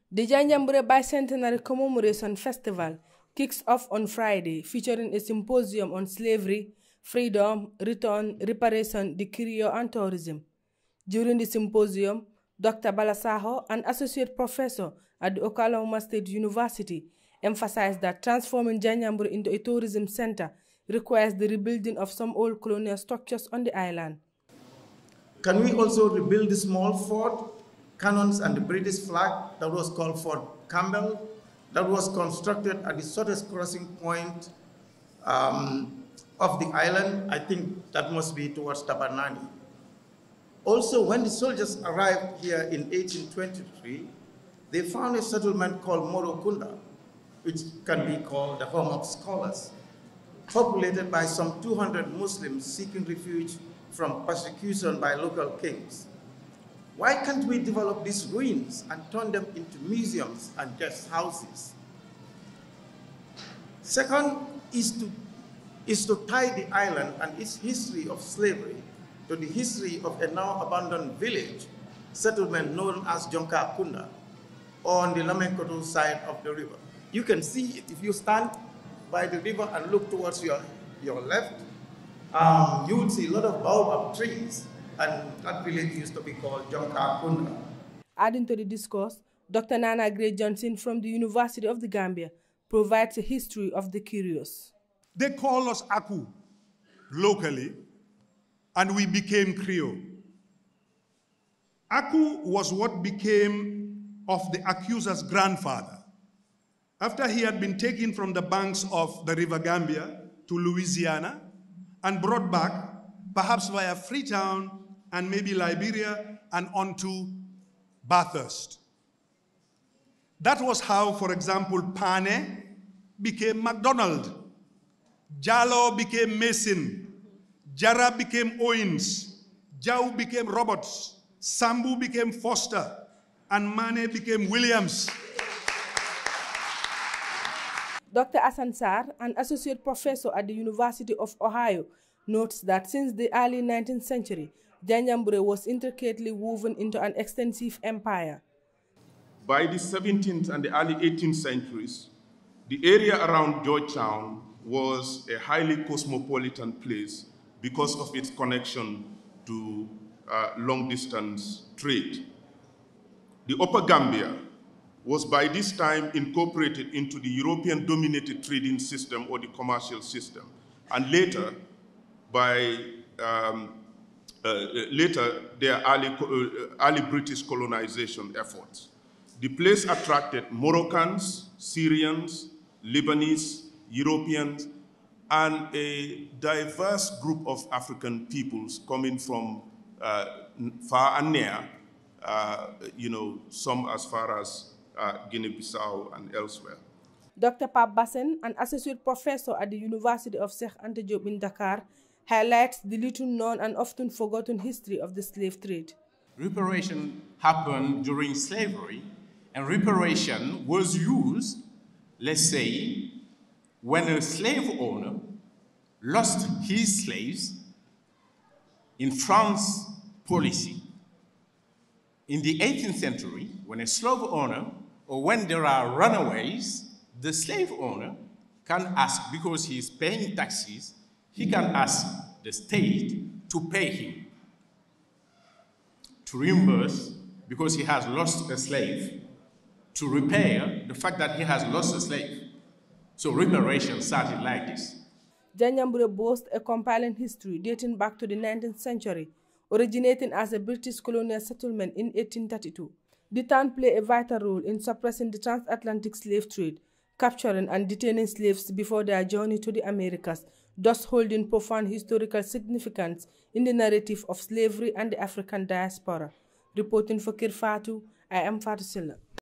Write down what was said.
The Janjanbureh Bicentenary Commemoration Festival kicks off on Friday, featuring a symposium on slavery, freedom, return, reparation, the career, and tourism. During the symposium, Dr. Balasaho, an associate professor at the Oklahoma State University, emphasized that transforming Janjanbureh into a tourism center requires the rebuilding of some old colonial structures on the island. Can we also rebuild the small fort, cannons, and the British flag that was called Fort Campbell, that was constructed at the shortest crossing point of the island? I think that must be towards Tabanani. Also, when the soldiers arrived here in 1823, they found a settlement called Morokunda, which can be called the home of scholars, populated by some 200 Muslims seeking refuge from persecution by local kings. Why can't we develop these ruins and turn them into museums and guest houses? Second is to tie the island and its history of slavery to the history of a now abandoned village settlement known as Jonka Kunda on the Lamenkoto side of the river. You can see it if you stand by the river and look towards your left. You would see a lot of baobab trees, and that village used to be called Jonka Kunda. Adding to the discourse, Dr. Nana Gray Johnson from the University of the Gambia provides a history of the curious. They call us Aku locally, and we became Creole. Aku was what became of the accuser's grandfather. After he had been taken from the banks of the River Gambia to Louisiana and brought back, perhaps via Freetown and maybe Liberia and onto Bathurst. That was how, for example, Pane became McDonald, Jallo became Mason, Jara became Owens, Jau became Roberts, Sambu became Foster, and Mane became Williams. Dr. Asansar, an associate professor at the University of Ohio, notes that since the early 19th century, Janjanbureh was intricately woven into an extensive empire. By the 17th and the early 18th centuries, the area around Georgetown was a highly cosmopolitan place because of its connection to long-distance trade. The Upper Gambia was by this time incorporated into the European-dominated trading system or the commercial system, and later, their early British colonization efforts. The place attracted Moroccans, Syrians, Lebanese, Europeans, and a diverse group of African peoples coming from far and near, some as far as Guinea-Bissau and elsewhere. Dr. Pap Bassen, an associate professor at the University of Cheikh Anta Diop in Dakar, highlights the little-known and often forgotten history of the slave trade. Reparation happened during slavery, and reparation was used, let's say, when a slave owner lost his slaves in France policy. In the 18th century, when a slave owner or when there are runaways, the slave owner can ask, because he is paying taxes, he can ask the state to pay him, to reimburse because he has lost a slave, to repair the fact that he has lost a slave. So reparation started like this. Janjanbureh boasts a compelling history dating back to the 19th century, originating as a British colonial settlement in 1832. The town played a vital role in suppressing the transatlantic slave trade, capturing and detaining slaves before their journey to the Americas, thus holding profound historical significance in the narrative of slavery and the African diaspora. Reporting for Kirfatu, I am Fatou Silla.